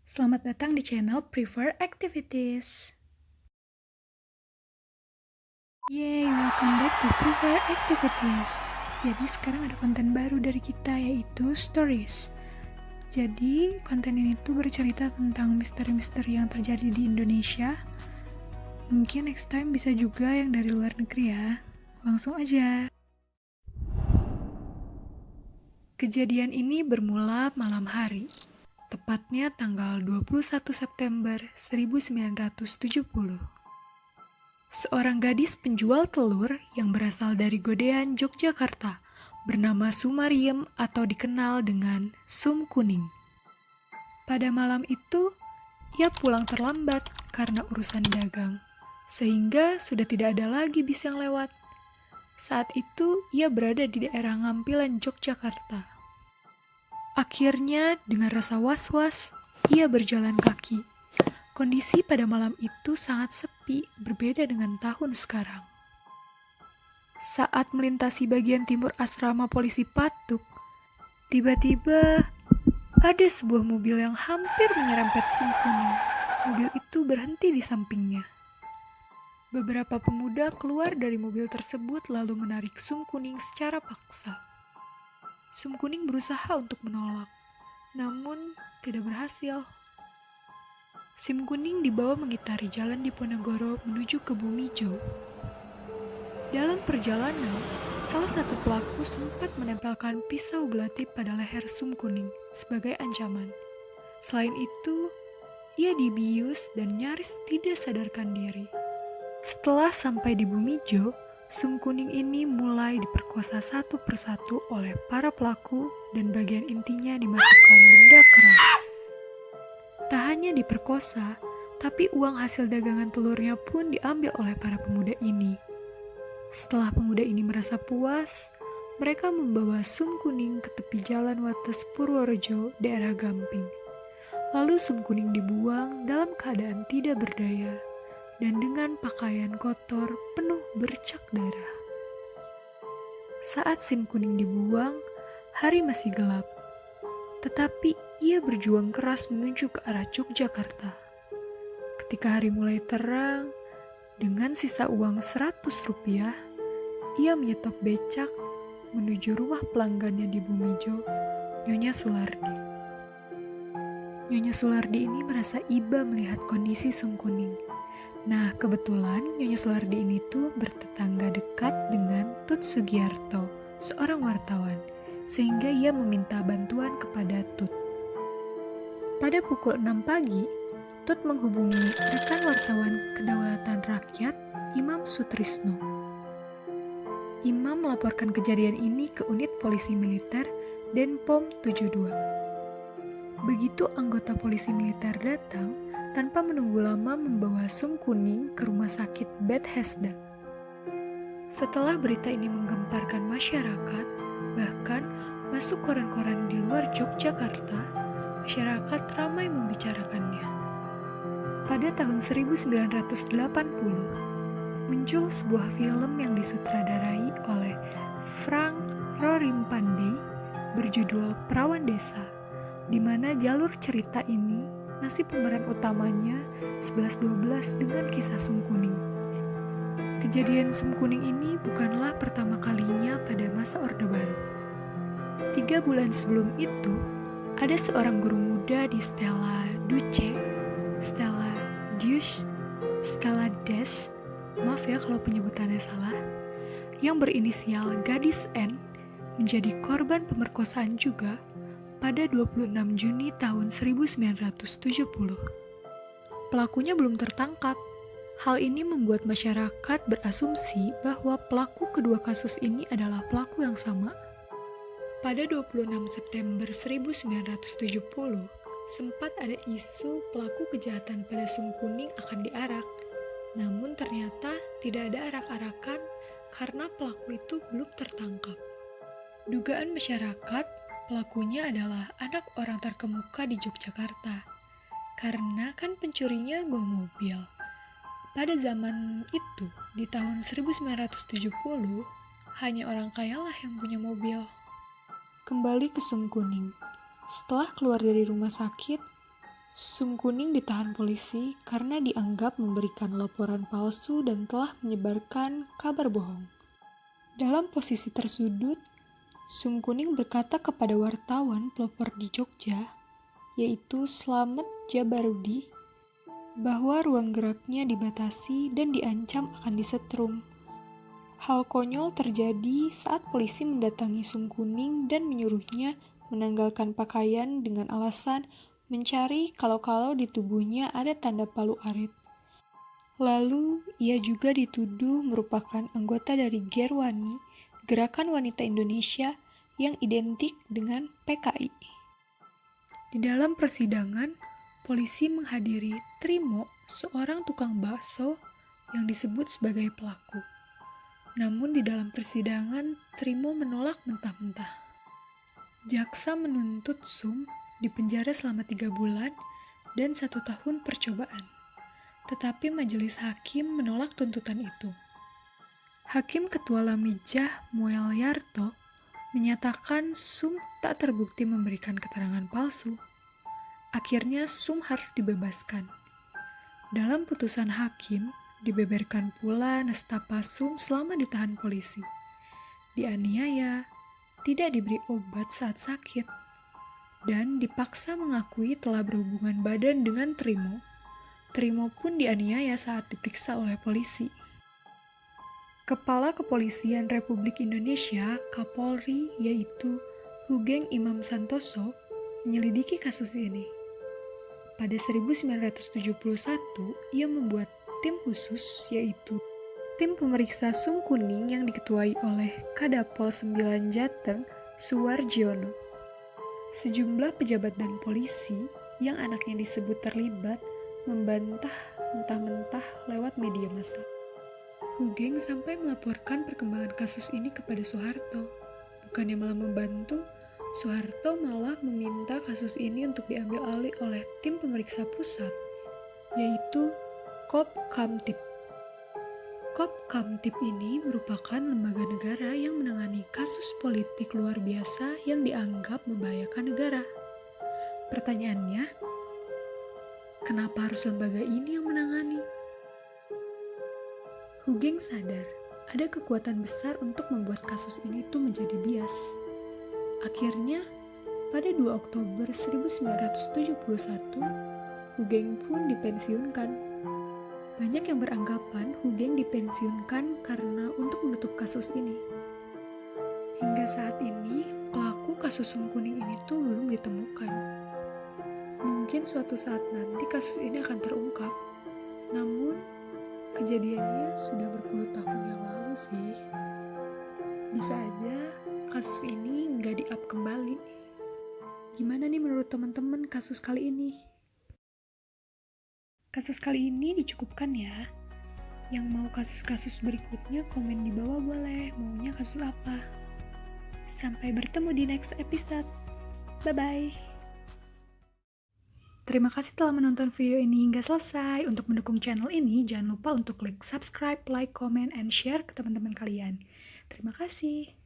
Selamat datang di channel Prefer Activities. Yay, welcome back to Prefer Activities. Jadi sekarang ada konten baru dari kita yaitu Stories. Jadi konten ini tuh bercerita tentang misteri-misteri yang terjadi di Indonesia. Mungkin next time bisa juga yang dari luar negeri ya. Langsung aja. Kejadian ini bermula malam hari. Tepatnya tanggal 21 September 1970. Seorang gadis penjual telur yang berasal dari Godean, Yogyakarta, bernama Sumariem atau dikenal dengan Sum Kuning. Pada malam itu, ia pulang terlambat karena urusan dagang, sehingga sudah tidak ada lagi bis yang lewat. Saat itu, ia berada di daerah Ngampilan, Yogyakarta. Akhirnya, dengan rasa was-was, ia berjalan kaki. Kondisi pada malam itu sangat sepi, berbeda dengan tahun sekarang. Saat melintasi bagian timur asrama polisi Patuk, tiba-tiba ada sebuah mobil yang hampir menyerempet Sum Kuning. Mobil itu berhenti di sampingnya. Beberapa pemuda keluar dari mobil tersebut lalu menarik Sum Kuning secara paksa. Sum Kuning berusaha untuk menolak, namun tidak berhasil. Sum Kuning dibawa mengitari jalan di Ponegoro menuju ke Bumijo. Dalam perjalanan, salah satu pelaku sempat menempelkan pisau belati pada leher Sum Kuning sebagai ancaman. Selain itu, ia dibius dan nyaris tidak sadarkan diri. Setelah sampai di Bumijo, Sum Kuning ini mulai diperkosa satu persatu oleh para pelaku dan bagian intinya dimasukkan benda keras. Tak hanya diperkosa, tapi uang hasil dagangan telurnya pun diambil oleh para pemuda ini. Setelah pemuda ini merasa puas, mereka membawa Sum Kuning ke tepi jalan Wates Purworejo, daerah Gamping. Lalu Sum Kuning dibuang dalam keadaan tidak berdaya dan dengan pakaian kotor penuh bercak darah. Saat Sum Kuning dibuang, hari masih gelap. Tetapi ia berjuang keras menuju ke arah Yogyakarta. Ketika hari mulai terang, dengan sisa uang 100 rupiah, ia menyetop becak menuju rumah pelanggannya di Bumijo, Nyonya Sulardi. Nyonya Sulardi ini merasa iba melihat kondisi Sum Kuning. Nah, kebetulan Nyonya Sulardi ini tuh bertetangga dekat dengan Tut Sugiarto, seorang wartawan, sehingga ia meminta bantuan kepada Tut. Pada pukul 6 pagi, Tut menghubungi rekan wartawan Kedaulatan Rakyat, Imam Sutrisno. Imam melaporkan kejadian ini ke unit polisi militer Denpom 72. Begitu anggota polisi militer datang, tanpa menunggu lama membawa Sum Kuning ke rumah sakit Bethesda. Setelah berita ini menggemparkan masyarakat, bahkan masuk koran-koran di luar Yogyakarta, masyarakat ramai membicarakannya. Pada tahun 1980, muncul sebuah film yang disutradarai oleh Frank Rorimpandey berjudul Perawan Desa, di mana jalur cerita ini nasib pemeran utamanya 11-12 dengan kisah Sum Kuning. Kejadian Sum Kuning ini bukanlah pertama kalinya pada masa Orde Baru. 3 bulan sebelum itu, ada seorang guru muda di Stella Duce, Stella Duce, Stella Des, maaf ya kalau penyebutannya salah, yang berinisial Gadis N, menjadi korban pemerkosaan juga pada 26 Juni tahun 1970. Pelakunya belum tertangkap. Hal ini membuat masyarakat berasumsi bahwa pelaku kedua kasus ini adalah pelaku yang sama. Pada 26 September 1970, sempat ada isu pelaku kejahatan pada Sum Kuning akan diarak. Namun ternyata tidak ada arak-arakan karena pelaku itu belum tertangkap. Dugaan masyarakat, pelakunya adalah anak orang terkemuka di Yogyakarta, karena kan pencurinya bawa mobil. Pada zaman itu, di tahun 1970, hanya orang kayalah yang punya mobil. Kembali ke Sum Kuning. Setelah keluar dari rumah sakit, Sum Kuning ditahan polisi karena dianggap memberikan laporan palsu dan telah menyebarkan kabar bohong. Dalam posisi tersudut, Sum Kuning berkata kepada wartawan pelopor di Jogja, yaitu Slamet Jabarudi, bahwa ruang geraknya dibatasi dan diancam akan disetrum. Hal konyol terjadi saat polisi mendatangi Sum Kuning dan menyuruhnya menanggalkan pakaian dengan alasan mencari kalau-kalau di tubuhnya ada tanda palu arit. Lalu, ia juga dituduh merupakan anggota dari Gerwani, Gerakan Wanita Indonesia yang identik dengan PKI. Di dalam persidangan, polisi menghadiri Trimo, seorang tukang bakso yang disebut sebagai pelaku. Namun di dalam persidangan, Trimo menolak mentah-mentah. Jaksa menuntut Sum dipenjara selama 3 bulan dan 1 tahun percobaan. Tetapi majelis hakim menolak tuntutan itu. Hakim Ketua Lamijah Moelyarto menyatakan Sum tak terbukti memberikan keterangan palsu. Akhirnya Sum harus dibebaskan. Dalam putusan hakim, dibeberkan pula nestapa Sum selama ditahan polisi. Dianiaya, tidak diberi obat saat sakit, dan dipaksa mengakui telah berhubungan badan dengan Trimo. Trimo pun dianiaya saat diperiksa oleh polisi. Kepala Kepolisian Republik Indonesia, Kapolri, yaitu Hugeng Imam Santoso, menyelidiki kasus ini. Pada 1971, ia membuat tim khusus, yaitu tim pemeriksa Sum Kuning yang diketuai oleh Kadapol 9 Jateng, Suwarjiono. Sejumlah pejabat dan polisi yang anaknya disebut terlibat membantah mentah-mentah lewat media massa. Hugeng sampai melaporkan perkembangan kasus ini kepada Soeharto. Bukannya malah membantu, Soeharto malah meminta kasus ini untuk diambil alih oleh tim pemeriksa pusat, yaitu Kop Kamtib. Kop Kamtib ini merupakan lembaga negara yang menangani kasus politik luar biasa yang dianggap membahayakan negara. Pertanyaannya, kenapa harus lembaga ini yang menangani? Hugeng sadar ada kekuatan besar untuk membuat kasus ini tuh menjadi bias. Akhirnya, pada 2 Oktober 1971, Hugeng pun dipensiunkan. Banyak yang beranggapan Hugeng dipensiunkan karena untuk menutup kasus ini. Hingga saat ini, pelaku kasus Sum Kuning ini tuh belum ditemukan. Mungkin suatu saat nanti kasus ini akan terungkap. Namun, kejadiannya sudah berpuluh tahun yang lalu sih. Bisa aja kasus ini nggak di-up kembali. Gimana nih menurut teman-teman kasus kali ini? Kasus kali ini dicukupkan ya. Yang mau kasus-kasus berikutnya komen di bawah boleh. Maunya kasus apa? Sampai bertemu di next episode. Bye-bye. Terima kasih telah menonton video ini hingga selesai. Untuk mendukung channel ini, jangan lupa untuk klik subscribe, like, comment, and share ke teman-teman kalian. Terima kasih.